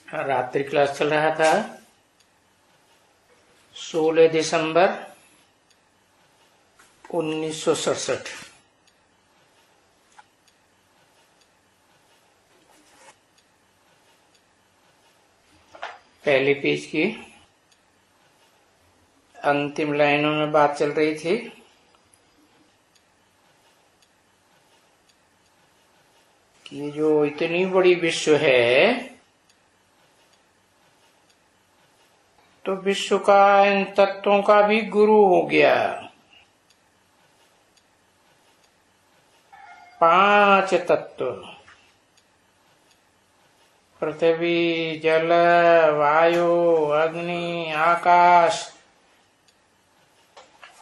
रात्रि क्लास चल रहा था 16 दिसंबर 1967। पहले पेज की अंतिम लाइनों में बात चल रही थी कि जो इतनी बड़ी विश्व है तो विश्व का इन तत्वों का भी गुरु हो गया। 5 तत्व, पृथ्वी, जल, वायु, अग्नि, आकाश,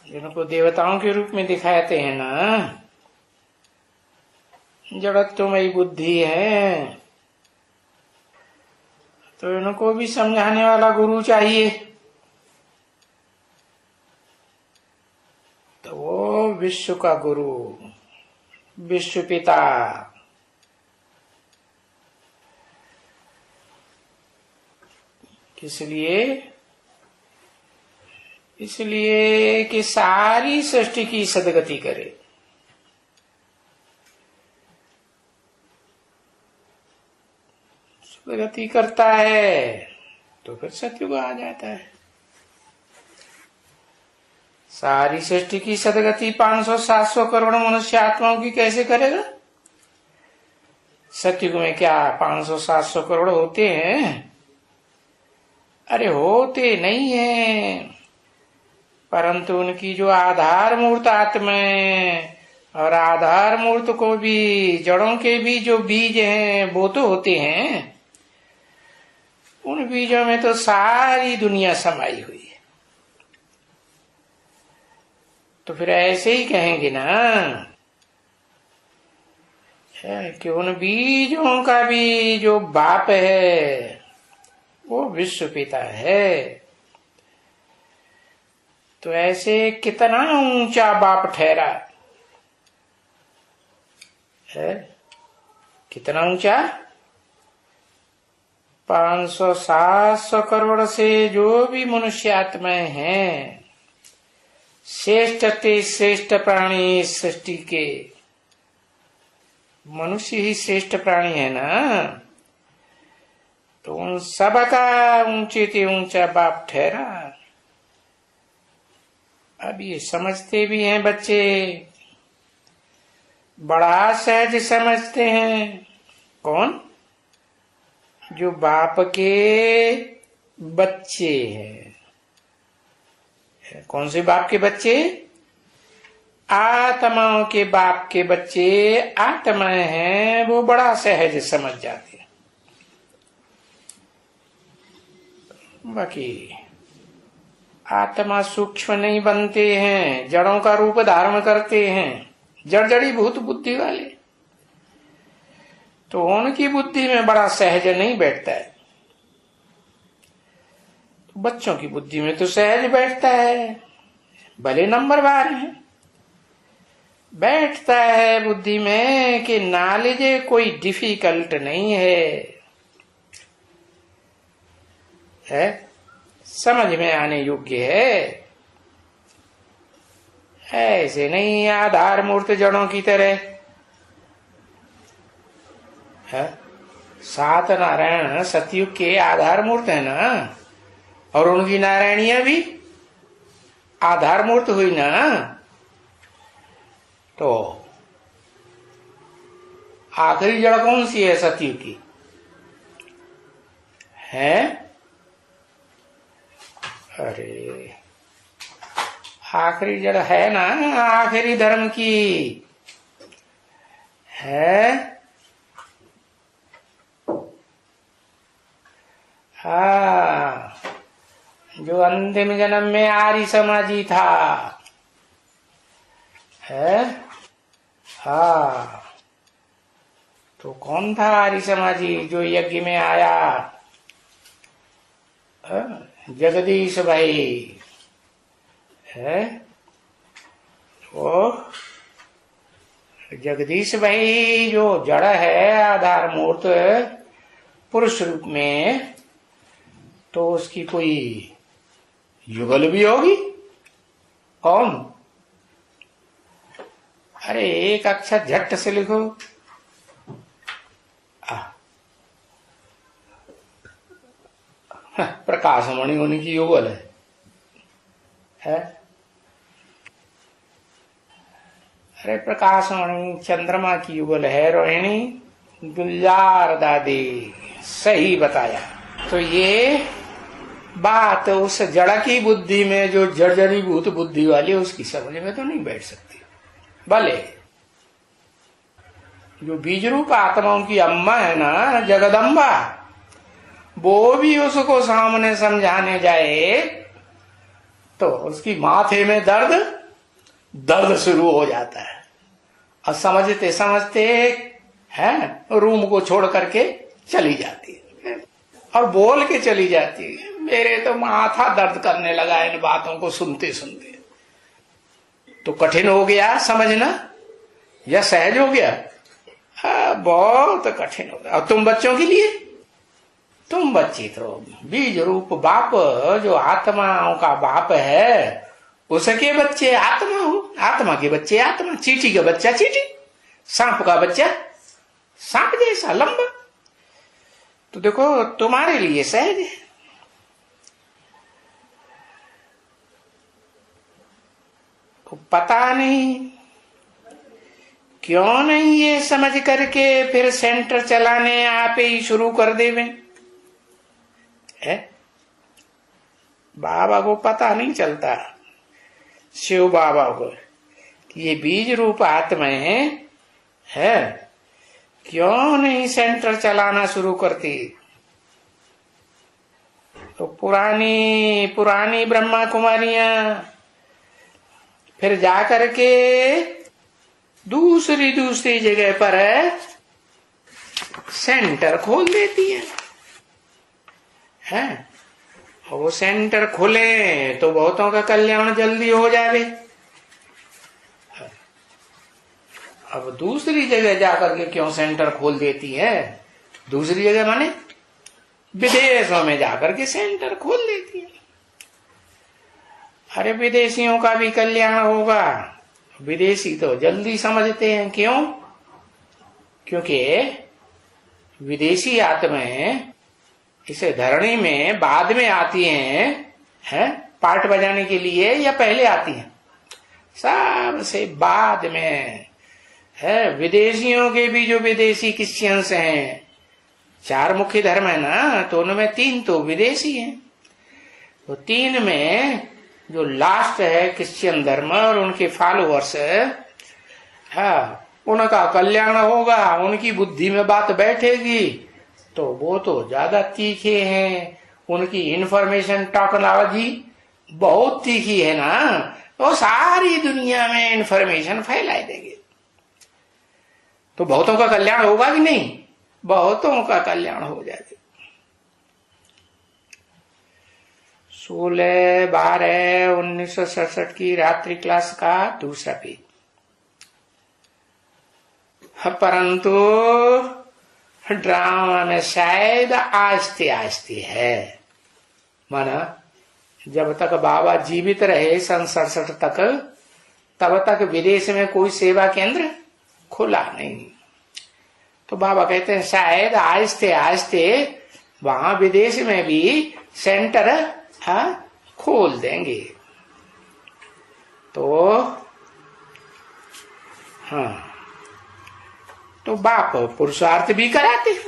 जिनको देवताओं के रूप में दिखाते हैं ना, जड़त्वमयी बुद्धि है, तो इनको भी समझाने वाला गुरु चाहिए। तो वो विश्व का गुरु, विश्व पिता, इसलिए कि सारी सृष्टि की सदगति करे। सदगति करता है तो फिर सत्युग आ जाता है। सारी सृष्टि की सदगति 500-700 करोड़ मनुष्य आत्माओं की कैसे करेगा? सत्युग में क्या 500-700 करोड़ होते हैं? अरे होते नहीं है, परंतु उनकी जो आधार मूर्त आत्मा है, और आधार मूर्त को भी, जड़ों के भी जो बीज हैं वो तो होते हैं। उन बीजों में तो सारी दुनिया समाई हुई है। तो फिर ऐसे ही कहेंगे ना कि उन बीजों का भी जो बाप है वो विश्व पिता है। तो ऐसे कितना ऊंचा बाप ठहरा है, कितना ऊंचा? 500-700 करोड़ से जो भी मनुष्य आत्माएं हैं, श्रेष्ठ ते श्रेष्ठ प्राणी सृष्टि के, मनुष्य ही श्रेष्ठ प्राणी है ना, तो उन सबका ऊंचे ते ऊंचा बाप ठहरा। अब ये समझते भी हैं बच्चे, बड़ा सहज समझते हैं। कौन? जो बाप के बच्चे हैं। कौन से बाप के बच्चे? आत्माओं के बाप के बच्चे आत्माएं हैं, वो बड़ा सहज समझ जाते हैं। बाकी आत्मा सूक्ष्म नहीं बनते हैं, जड़ों का रूप धारण करते हैं, जड़ी भूत बुद्धि वाले, तो उनकी बुद्धि में बड़ा सहज नहीं बैठता है। तो बच्चों की बुद्धि में तो सहज बैठता है, भले नंबर बार है, बैठता है बुद्धि में कि नॉलेज कोई डिफिकल्ट नहीं है, समझ में आने योग्य है। ऐसे नहीं आधार मूर्त जड़ों की तरह है। 7 नारायण सतयुग के आधार मूर्त है ना, और उनकी नारायणियां भी आधार मूर्त हुई ना। तो आखिरी जड़ कौन सी है सतयुग की? है? अरे आखिरी जड़ है ना, आखिरी धर्म की है। हाँ, जो अंतिम जन्म में आर्य समाजी था है। हाँ, तो कौन था आर्य समाजी जो यज्ञ में आया? जगदीश भाई है। वो जगदीश भाई जो जड़ है, आधार मूर्त पुरुष रूप में, तो उसकी कोई युगल भी होगी। कौन? अरे एक अक्षर झट से लिखो। प्रकाशमणि उनकी युगल है? अरे प्रकाशमणि चंद्रमा की युगल है रोहिणी। गुलजार दादी सही बताया। तो ये बात उस जड़ की बुद्धि में, जो जर्जरीभूत बुद्धि वाली, उसकी समझ में तो नहीं बैठ सकती। भले जो बीज रूप आत्माओं की अम्मा है ना, जगदम्बा, वो भी उसको सामने समझाने जाए तो उसकी माथे में दर्द शुरू हो जाता है। और समझते समझते है रूम को छोड़ करके चली जाती है और बोल के चली जाती है, मेरे तो माथा दर्द करने लगा इन बातों को सुनते सुनते। तो कठिन हो गया समझना या सहज हो गया? बहुत कठिन हो गया। और तुम बच्चों के लिए, तुम बच्चे तो बीज रूप बाप, जो आत्माओं का बाप है, उसके बच्चे आत्मा हो, आत्मा के बच्चे आत्मा, चींटी का बच्चा चींटी, सांप का बच्चा सांप जैसा लंबा। तो देखो तुम्हारे लिए सहज है। तो पता नहीं क्यों नहीं ये समझ करके फिर सेंटर चलाने आप ही शुरू कर देवे। बाबा को पता नहीं चलता, शिव बाबा को, कि ये बीज रूप आत्मा है, क्यों नहीं सेंटर चलाना शुरू करती। तो पुरानी पुरानी ब्रह्मा कुमारियां फिर जाकर के दूसरी जगह पर सेंटर खोल देती है? और वो सेंटर खोले तो बहुतों का कल्याण जल्दी हो जाए। अब दूसरी जगह जाकर के क्यों सेंटर खोल देती है? दूसरी जगह माने विदेशों में जाकर के सेंटर खोल देती है। अरे विदेशियों का भी कल्याण होगा। विदेशी तो जल्दी समझते हैं। क्यों? क्योंकि विदेशी आत्माएं इसे धरणी में बाद में आती हैं, पार्ट बजाने के लिए, या पहले आती हैं? सबसे बाद में है। विदेशियों के भी जो विदेशी क्रिश्चियंस हैं, 4 मुख्य धर्म है ना, तो उनमें 3 तो विदेशी हैं। तो 3 में जो लास्ट है क्रिश्चियन धर्म और उनके फॉलोअर्स, उनका कल्याण होगा, उनकी बुद्धि में बात बैठेगी। तो वो तो ज्यादा तीखे हैं, उनकी इंफॉर्मेशन टेक्नोलॉजी बहुत तीखी है ना, तो सारी दुनिया में इंफॉर्मेशन फैला देंगे। तो बहुतों का कल्याण होगा कि नहीं? बहुतों का कल्याण हो जाएगा। 16/12/1967 की रात्रि क्लास का दूसरा पेज। परंतु ड्रामा में शायद आस्ते आस्ते है, माना जब तक बाबा जीवित रहे 67 तक, तब तक विदेश में कोई सेवा केंद्र खुला नहीं। तो बाबा कहते हैं शायद आस्ते आस्ते वहां विदेश में भी सेंटर खोल देंगे। तो बाप पुरुषार्थ भी कराते हैं।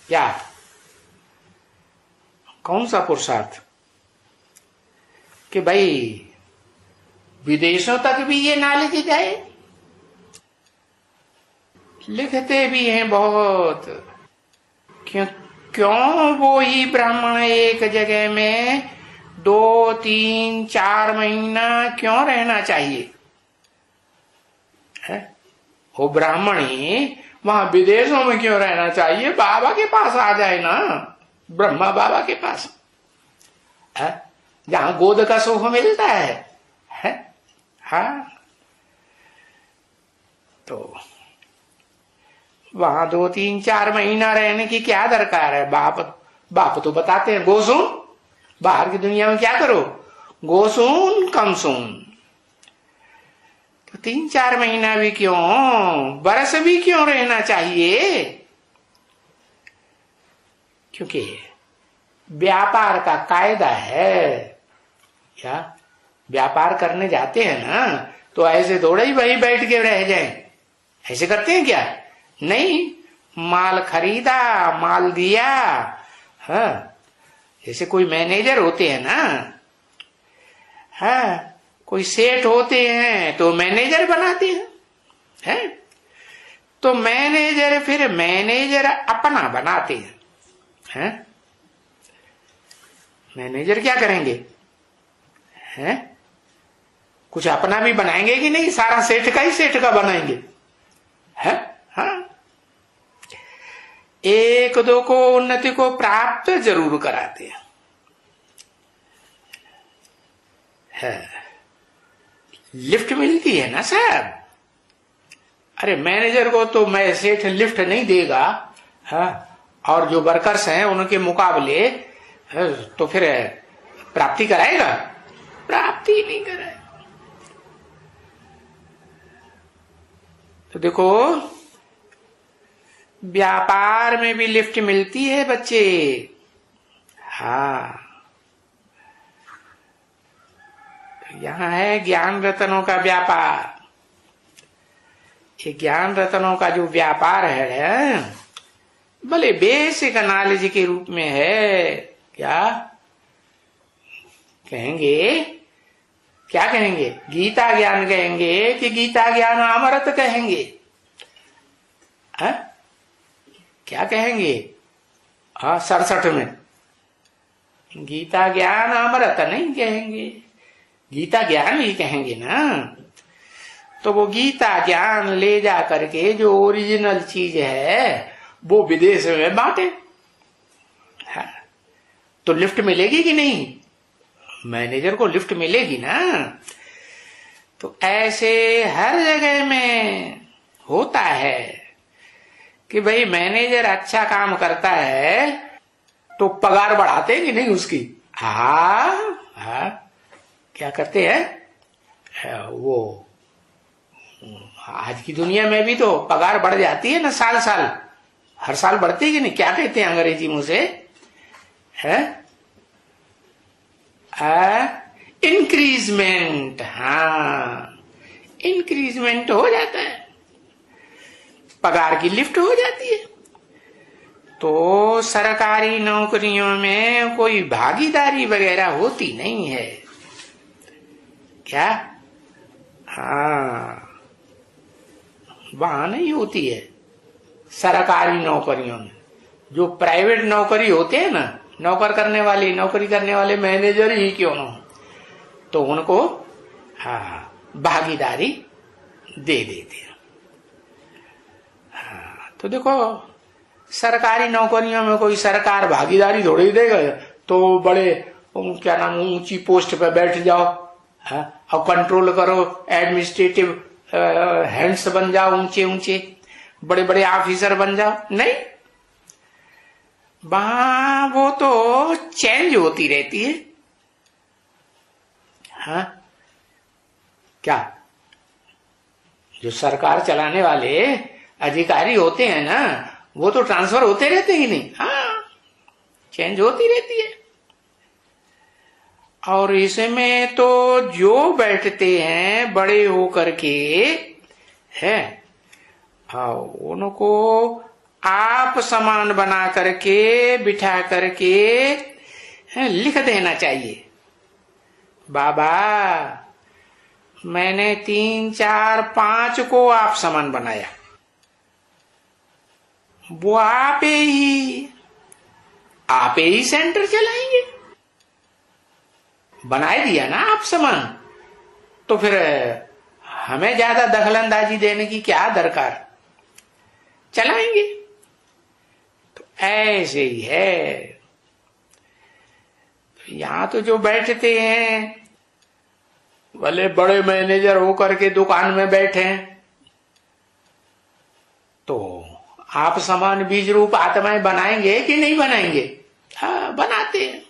क्या? कौन सा पुरुषार्थ? कि भाई विदेशों तक भी ये नॉलेज जाए। लिखते भी हैं बहुत। क्यों वो ही ब्राह्मण एक जगह में 2, 3, 4 महीना क्यों रहना चाहिए? वो ब्राह्मणी वहां विदेशों में क्यों रहना चाहिए? बाबा के पास आ जाए ना, ब्रह्मा बाबा के पास, जहां गोद का सुख मिलता है? हाँ, तो वहां 2, 3, 4 महीना रहने की क्या दरकार है? बाप बाप तो बताते हैं गोसून, बाहर की दुनिया में क्या करो, गोसून कमसून। तो 3-4 महीना भी क्यों, बरस भी क्यों रहना चाहिए? क्योंकि व्यापार का कायदा है। क्या व्यापार करने जाते हैं ना, तो ऐसे थोड़ा ही वही बैठ के रह जाए, ऐसे करते हैं क्या? नहीं, माल खरीदा, माल दिया। हाँ, जैसे कोई मैनेजर होते हैं ना, हाँ, कोई सेठ होते हैं तो मैनेजर बनाते हैं, तो मैनेजर फिर मैनेजर अपना बनाते हैं, मैनेजर क्या करेंगे, हैं? कुछ अपना भी बनाएंगे कि नहीं? सारा सेठ का ही सेठ का बनाएंगे, है? हाँ, एक दो को उन्नति को प्राप्त जरूर कराते हैं, है। लिफ्ट मिलती है ना साहब, अरे मैनेजर को तो मैं सेठ लिफ्ट नहीं देगा, हाँ, और जो वर्कर्स हैं उनके मुकाबले तो फिर प्राप्ति कराएगा? प्राप्ति नहीं कराएगा। तो देखो, व्यापार में भी लिफ्ट मिलती है बच्चे, हाँ। यहां है ज्ञान रत्नों का व्यापार। ये ज्ञान रत्नों का जो व्यापार है, भले बेसिक नॉलेज के रूप में है, क्या कहेंगे, क्या कहेंगे? गीता ज्ञान कहेंगे कि गीता ज्ञान अमृत कहेंगे, है? क्या कहेंगे? हाँ, 67 में गीता ज्ञान अमृत नहीं कहेंगे, गीता ज्ञान ही कहेंगे ना। तो वो गीता ज्ञान ले जा करके जो ओरिजिनल चीज है वो विदेश में बांटे, हाँ। तो लिफ्ट मिलेगी कि नहीं? मैनेजर को लिफ्ट मिलेगी ना। तो ऐसे हर जगह में होता है कि भाई मैनेजर अच्छा काम करता है तो पगार बढ़ाते कि नहीं उसकी? हाँ, क्या करते हैं वो, आज की दुनिया में भी तो पगार बढ़ जाती है ना, साल साल, हर साल बढ़ती है कि नहीं? क्या कहते हैं अंग्रेजी मुंह से, है इंक्रीजमेंट। हाँ, इंक्रीजमेंट हो जाता है, पगार की लिफ्ट हो जाती है। तो सरकारी नौकरियों में कोई भागीदारी वगैरह होती नहीं है, क्या? हाँ, वहां नहीं होती है सरकारी नौकरियों में। जो प्राइवेट नौकरी होते हैं ना, नौकरी करने वाले मैनेजर ही क्यों न हो, तो उनको हाँ भागीदारी दे देते हैं। हाँ, तो देखो, सरकारी नौकरियों में कोई सरकार भागीदारी थोड़ी ही देगा। तो बड़े क्या नाम, ऊंची पोस्ट पे बैठ जाओ, हाँ, और कंट्रोल करो, एडमिनिस्ट्रेटिव हैंड्स बन जाओ, ऊंचे ऊंचे बड़े बड़े ऑफिसर बन जाओ, नहीं। वहां वो तो चेंज होती रहती है, हाँ। क्या जो सरकार चलाने वाले अधिकारी होते हैं ना, वो तो ट्रांसफर होते रहते ही नहीं, हाँ, चेंज होती रहती है। और इसमें तो जो बैठते हैं बड़े होकर के हैं, हाँ, उनको आप समान बना करके बिठा करके लिख देना चाहिए, बाबा मैंने 3, 4, 5 को आप समान बनाया, वो आप ही सेंटर चलाएंगे। बनाए दिया ना आप समान, तो फिर हमें ज्यादा दखलंदाजी देने की क्या दरकार, चलाएंगे। तो ऐसे ही है। तो यहां तो जो बैठते हैं, भले बड़े मैनेजर होकर के दुकान में बैठे हैं, तो आप समान बीज रूप आत्माएं बनाएंगे कि नहीं बनाएंगे? हाँ, बनाते हैं।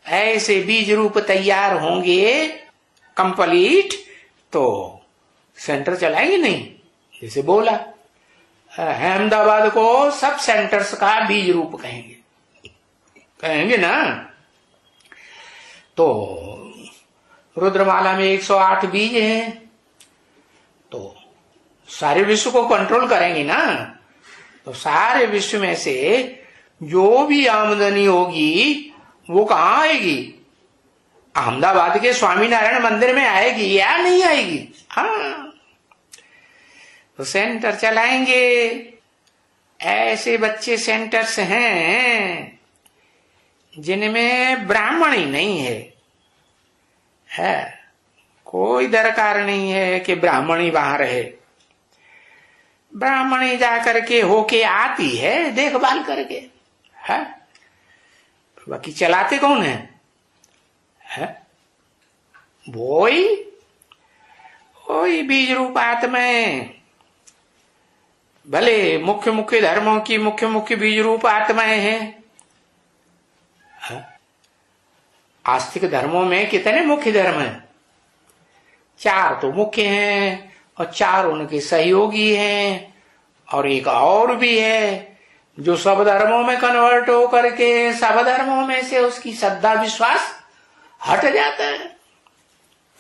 ऐसे बीज रूप तैयार होंगे कंप्लीट तो सेंटर चलाएंगे नहीं। जैसे बोला अहमदाबाद को सब सेंटर्स का बीज रूप कहेंगे, कहेंगे ना। तो रुद्रमाला में 108 बीज हैं, तो सारे विश्व को कंट्रोल करेंगे ना। तो सारे विश्व में से जो भी आमदनी होगी वो कहां आएगी? अहमदाबाद के स्वामीनारायण मंदिर में आएगी या नहीं आएगी? हाँ, तो सेंटर चलाएंगे। ऐसे बच्चे सेंटर्स हैं जिनमें ब्राह्मण ही नहीं है। कोई दरकार नहीं है कि ब्राह्मण ही वहां रहे। ब्राह्मण ही जाकर के होके आती है देखभाल करके, है। बाकी चलाते कौन है? वही बीज रूप आत्माएं। भले मुख्य मुख्य धर्मों की मुख्य मुख्य बीज रूप आत्माएं हैं। आस्तिक धर्मों में कितने मुख्य धर्म हैं? 4 तो मुख्य हैं और 4 उनके सहयोगी हैं, और एक और भी है जो सब धर्मों में कन्वर्ट हो करके सब धर्मों में से उसकी श्रद्धा विश्वास हट जाता है,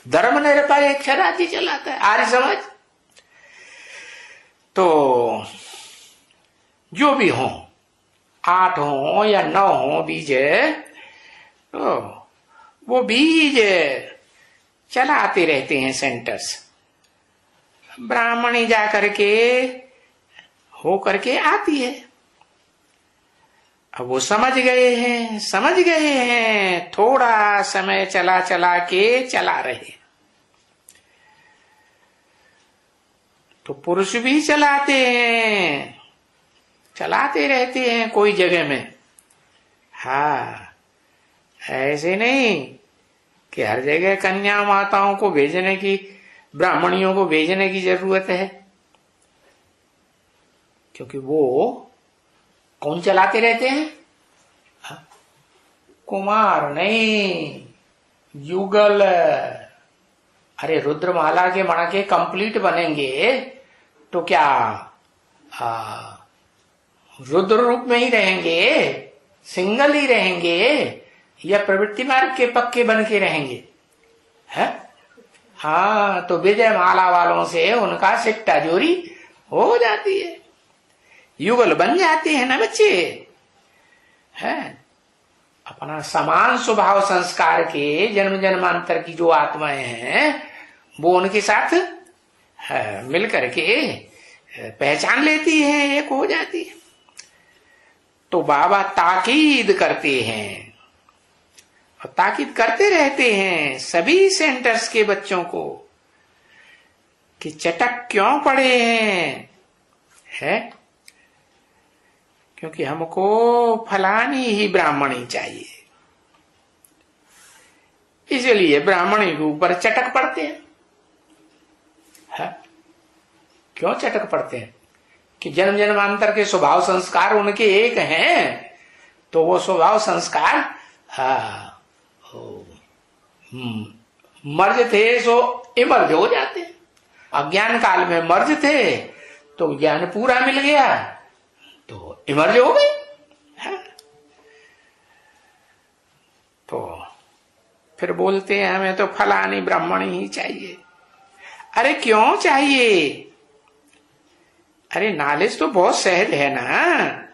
धर्म निरपेक्ष राज्य चलाता है, आर्य समाज। तो जो भी हो, 8 हो या 9 हो बीज, तो वो बीज चलाते रहते हैं सेंटर्स। ब्राह्मणी जा करके हो करके आती है। अब वो समझ गए हैं, थोड़ा समय चला चला के चला रहे। तो पुरुष भी चलाते हैं, चलाते रहते हैं कोई जगह में। हाँ, ऐसे नहीं कि हर जगह कन्या माताओं को भेजने की, ब्राह्मणियों को भेजने की जरूरत है, क्योंकि वो कौन चलाते रहते हैं? कुमार नहीं, युगल। अरे रुद्रमाला के मणके कंप्लीट बनेंगे तो क्या रुद्र रूप में ही रहेंगे, सिंगल ही रहेंगे, या प्रवृत्ति मार्ग के पक्के बन के रहेंगे? है? हाँ, तो विजय माला वालों से उनका सिट्टा जोरी हो जाती है, युगल बन जाते हैं ना बच्चे। है अपना समान स्वभाव संस्कार के जन्म जन्मांतर की जो आत्माएं हैं वो उनके साथ मिल करके पहचान लेती है, एक हो जाती है। तो बाबा ताकीद करते हैं और ताकीद करते रहते हैं सभी सेंटर्स के बच्चों को कि चटक क्यों पड़े हैं? क्योंकि हमको फलानी ही ब्राह्मणी चाहिए, इसलिए ब्राह्मणी के ऊपर चटक पड़ते हैं। क्यों चटक पड़ते हैं? कि जन्म जन्मांतर के स्वभाव संस्कार उनके एक हैं, तो वो स्वभाव संस्कार मर्ज थे सो इमर्ज हो जाते। अज्ञान काल में मर्ज थे तो ज्ञान पूरा मिल गया तो इमर्ज हो गई। तो फिर बोलते हैं हमें तो फलानी ब्राह्मणी ही चाहिए। अरे क्यों चाहिए? अरे नॉलेज तो बहुत सहज है ना।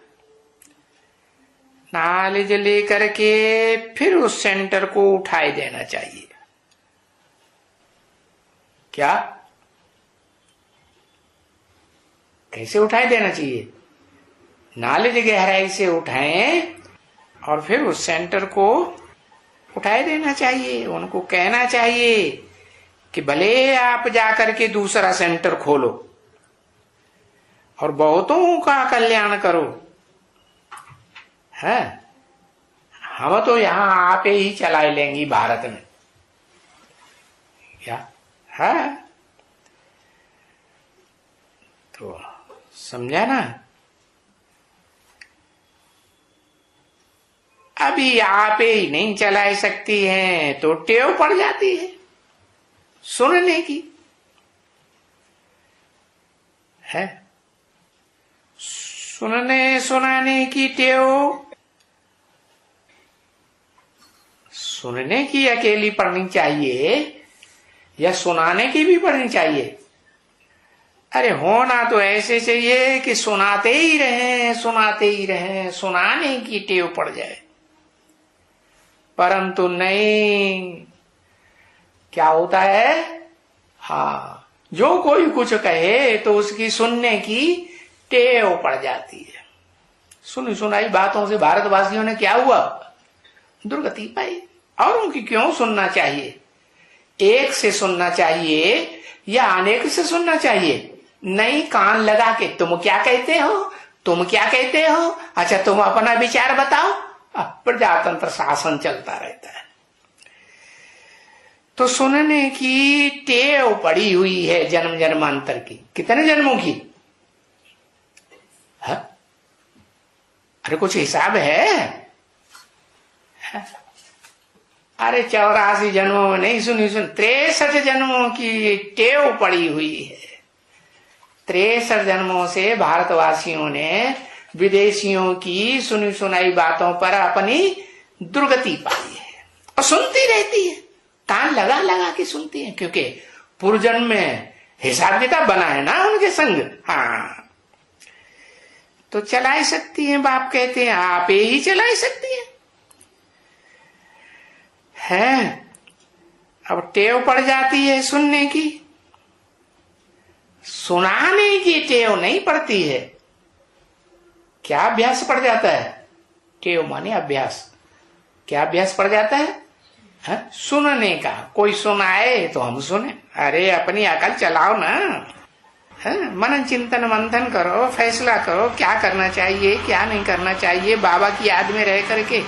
नॉलेज लेकर के फिर उस सेंटर को उठाए देना चाहिए। क्या? कैसे उठाए देना चाहिए? नॉलेज गहराई से उठाएं और फिर उस सेंटर को उठाए देना चाहिए। उनको कहना चाहिए कि भले आप जाकर के दूसरा सेंटर खोलो और बहुतों का कल्याण करो, है हम तो यहां आप ही चला लेंगी भारत में। क्या है? तो समझा ना? अभी आप ही नहीं चला सकती हैं तो टेव पड़ जाती है सुनने की, है सुनने सुनाने की टेव। सुनने की अकेली पढ़नी चाहिए या सुनाने की भी पढ़नी चाहिए? अरे होना तो ऐसे चाहिए कि सुनाते ही रहें, सुनाते ही रहें, सुनाने की टेव पड़ जाए। परंतु नहीं, क्या होता है, हाँ, जो कोई कुछ कहे तो उसकी सुनने की टेव पड़ जाती है। सुनी सुनाई बातों से भारतवासियों ने क्या हुआ, दुर्गति पाई। और उनकी क्यों सुनना चाहिए? एक से सुनना चाहिए या अनेक से सुनना चाहिए? नहीं, कान लगा के तुम क्या कहते हो, तुम क्या कहते हो, अच्छा तुम अपना विचार बताओ। प्रजातंत्र शासन चलता रहता है। तो सुनने की टेव पड़ी हुई है जन्म जन्मांतर की। कितने जन्मों की है? अरे कुछ हिसाब है? अरे 84 जन्मों में नहीं, सुनी 63 जन्मों की टेव पड़ी हुई है। 63 जन्मों से भारतवासियों ने विदेशियों की सुनी सुनाई बातों पर अपनी दुर्गति पाई है और सुनती रहती है, कान लगा लगा के सुनती है, क्योंकि पूर्वजन्म में हिसाब किताब बना है ना उनके संग। हाँ, तो चला ही सकती हैं। बाप कहते हैं आप ही चला ही सकती हैं। अब टेव पड़ जाती है सुनने की, सुनाने की टेव नहीं पड़ती है। क्या अभ्यास पड़ जाता है? टेव माने अभ्यास। क्या अभ्यास पड़ जाता है? सुनने का। कोई सुनाए तो हम सुने। अरे अपनी अकल चलाओ ना, मनन चिंतन मंथन करो, फैसला करो क्या करना चाहिए क्या नहीं करना चाहिए। बाबा की याद में रह करके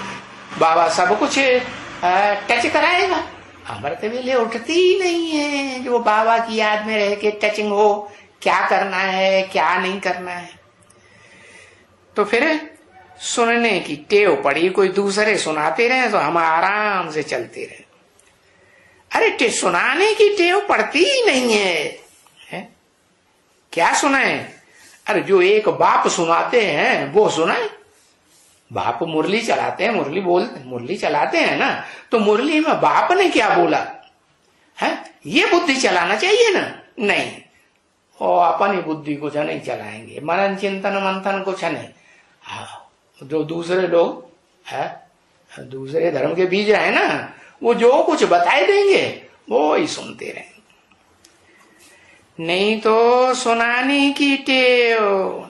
बाबा सब कुछ टच कराएगा। अमृत वेले उठती ही नहीं है जो बाबा की याद में रह के टचिंग हो, क्या करना है क्या नहीं करना है। तो फिर सुनने की टेव पड़ी, कोई दूसरे सुनाते रहे तो हम आराम से चलते रहे। अरे सुनाने की टेव पड़ती ही नहीं है, क्या सुनाए? अरे जो एक बाप सुनाते हैं वो सुनाए। बाप मुरली चलाते हैं, मुरली चलाते हैं ना, तो मुरली में बाप ने क्या बोला है ये बुद्धि चलाना चाहिए ना? नहीं, और अपनी बुद्धि कुछ नहीं चलाएंगे, मनन चिंतन मंथन कुछ नहीं। हाँ, जो दूसरे लोग है दूसरे धर्म के बीज रहे ना, वो जो कुछ बताए देंगे वो ही सुनते रहेंगे। नहीं तो सुनाने की टेव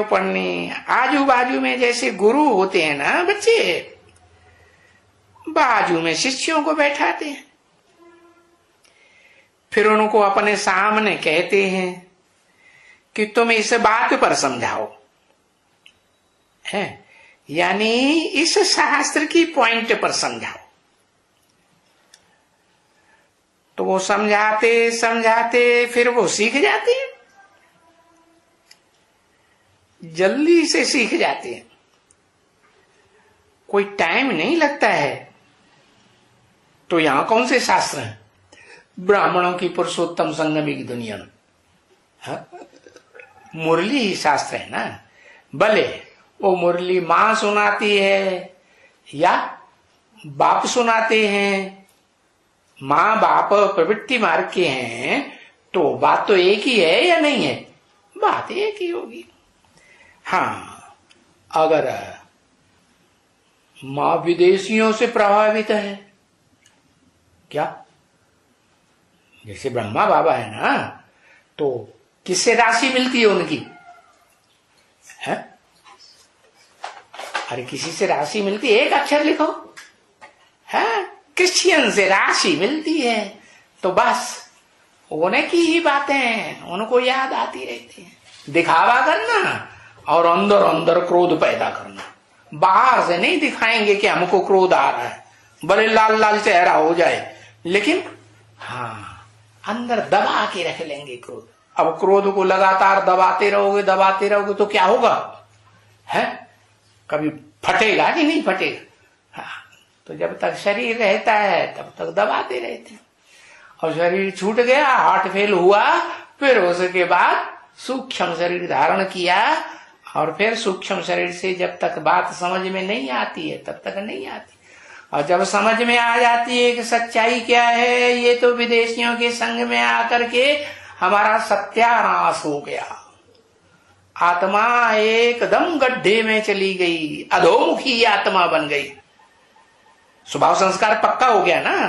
पढ़नी। आजू बाजू में जैसे गुरु होते हैं ना बच्चे, बाजू में शिष्यों को बैठाते हैं, फिर उनको अपने सामने कहते हैं कि तुम इस बात पर समझाओ, है यानी इस शास्त्र की पॉइंट पर समझाओ। तो वो समझाते समझाते फिर वो सीख जाते हैं, जल्दी से सीख जाते हैं, कोई टाइम नहीं लगता है। तो यहां कौन से शास्त्र हैं? ब्राह्मणों की पुरुषोत्तम संगमी की दुनिया में मुरली ही शास्त्र है ना। भले वो मुरली मां सुनाती है या बाप सुनाते हैं, मां बाप प्रवृत्ति मार्ग के हैं, तो बात तो एक ही है या नहीं है? बात एक ही होगी। हाँ, अगर मां विदेशियों से प्रभावित है, क्या जैसे ब्रह्मा बाबा है ना, तो किससे राशि मिलती है उनकी? है अरे किसी से राशि मिलती है, एक अक्षर लिखो, है क्रिश्चियन से राशि मिलती है, तो बस उन्हें की ही बातें उनको याद आती रहती है। दिखावा करना और अंदर अंदर क्रोध पैदा करना। बाहर से नहीं दिखाएंगे कि हमको क्रोध आ रहा है, भले लाल लाल चेहरा हो जाए, लेकिन हाँ अंदर दबा के रख लेंगे क्रोध। अब क्रोध को लगातार दबाते रहोगे तो क्या होगा? है कभी फटेगा कि नहीं फटेगा। हाँ, तो जब तक शरीर रहता है तब तक दबाते रहते हैं, और शरीर छूट गया, हार्ट फेल हुआ, फिर उसके बाद सूक्ष्म शरीर धारण किया, और फिर सूक्ष्म शरीर से जब तक बात समझ में नहीं आती है तब तक नहीं आती, और जब समझ में आ जाती है कि सच्चाई क्या है, ये तो विदेशियों के संग में आकर के हमारा सत्यानाश हो गया, आत्मा एकदम गड्ढे में चली गई, अधोमुखी आत्मा बन गई, स्वभाव संस्कार पक्का हो गया ना,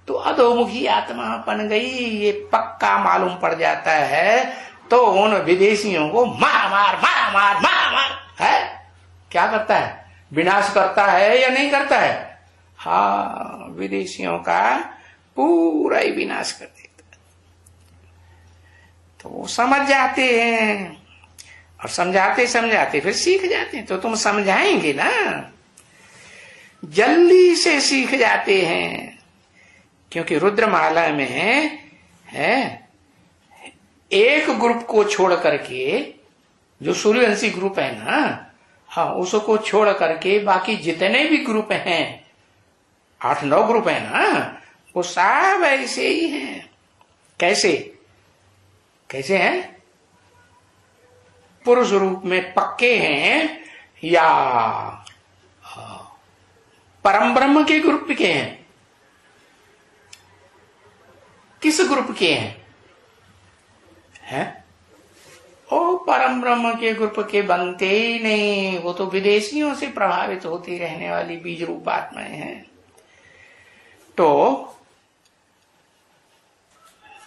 तो अधोमुखी आत्मा बन गई, ये पक्का मालूम पड़ जाता है, तो उन विदेशियों को मार मार मार मार मार मार है, क्या करता है, विनाश करता है या नहीं करता है। हाँ, विदेशियों का पूरा ही विनाश कर देता है। तो वो समझ जाते हैं, और समझाते समझाते फिर सीख जाते हैं। तो तुम समझाएंगे ना, जल्दी से सीख जाते हैं, क्योंकि रुद्रमाला में है एक ग्रुप को छोड़ करके, जो सूर्यवंशी ग्रुप है ना, हाँ, उसको छोड़ करके बाकी जितने भी ग्रुप हैं, 8-9 ग्रुप है ना, वो सब ऐसे ही हैं। कैसे कैसे हैं? पुरुष रूप में पक्के हैं, या परम ब्रह्म के ग्रुप के हैं? किस ग्रुप के हैं? ओ परम ब्रह्म के ग्रुप के बनते ही नहीं, वो तो विदेशियों से प्रभावित होती रहने वाली बीज रूप आत्माएं हैं। तो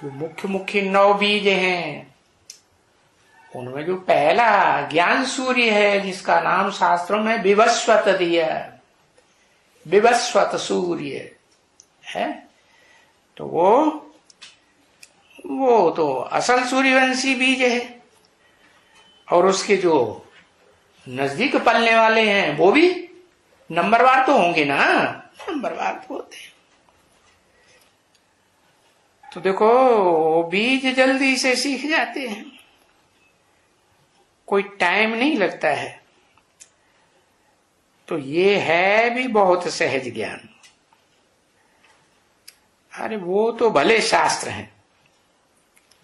मुख्य मुख्य 9 बीज हैं, उनमें जो पहला ज्ञान सूर्य है, जिसका नाम शास्त्रों में विवस्वत दिया, विवस्वत सूर्य है, तो वो तो असल सूर्यवंशी बीज है, और उसके जो नजदीक पलने वाले हैं वो भी नंबरवार तो होंगे ना, नंबरवार तो होते हैं। तो देखो, बीज जल्दी से सीख जाते हैं, कोई टाइम नहीं लगता है। तो ये है भी बहुत सहज ज्ञान। अरे वो तो भले शास्त्र हैं,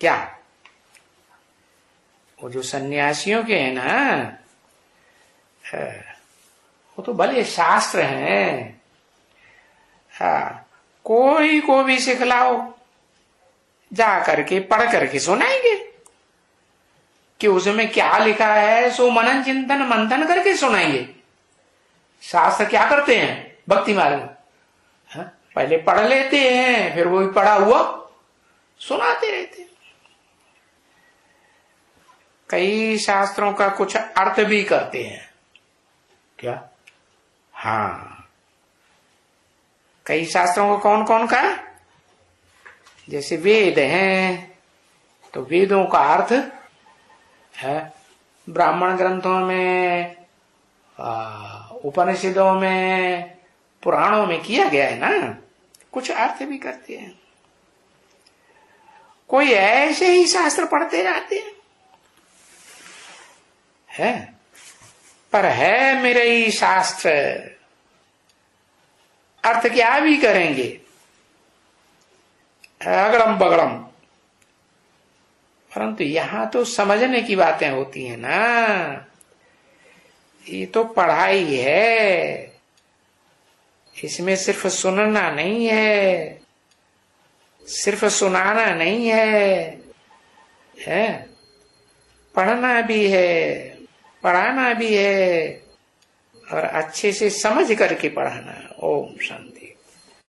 क्या वो जो सन्यासियों के हैं ना, वो तो भले शास्त्र हैं। हाँ, कोई को भी सिखलाओ, जा करके पढ़ करके सुनाएंगे कि उसमें क्या लिखा है, सो मनन चिंतन मंथन करके सुनाएंगे। शास्त्र क्या करते हैं भक्ति मार्ग में, पहले पढ़ लेते हैं, फिर वही पढ़ा हुआ सुनाते रहते हैं। कई शास्त्रों का कुछ अर्थ भी करते हैं, क्या? हाँ, कई शास्त्रों को कौन कौन का, जैसे वेद हैं, तो वेदों का अर्थ है ब्राह्मण ग्रंथों में, उपनिषदों में, पुराणों में किया गया है ना, कुछ अर्थ भी करते हैं। कोई ऐसे ही शास्त्र पढ़ते रहते हैं, है पर है मेरे ही शास्त्र, अर्थ क्या भी करेंगे, अगड़म बगड़म। परंतु यहां तो समझने की बातें होती हैं ना, ये तो पढ़ाई है, इसमें सिर्फ सुनना नहीं है, सिर्फ सुनाना नहीं है, पढ़ना भी है, पढ़ाना भी है, और अच्छे से समझ करके पढ़ाना। ओम शांति।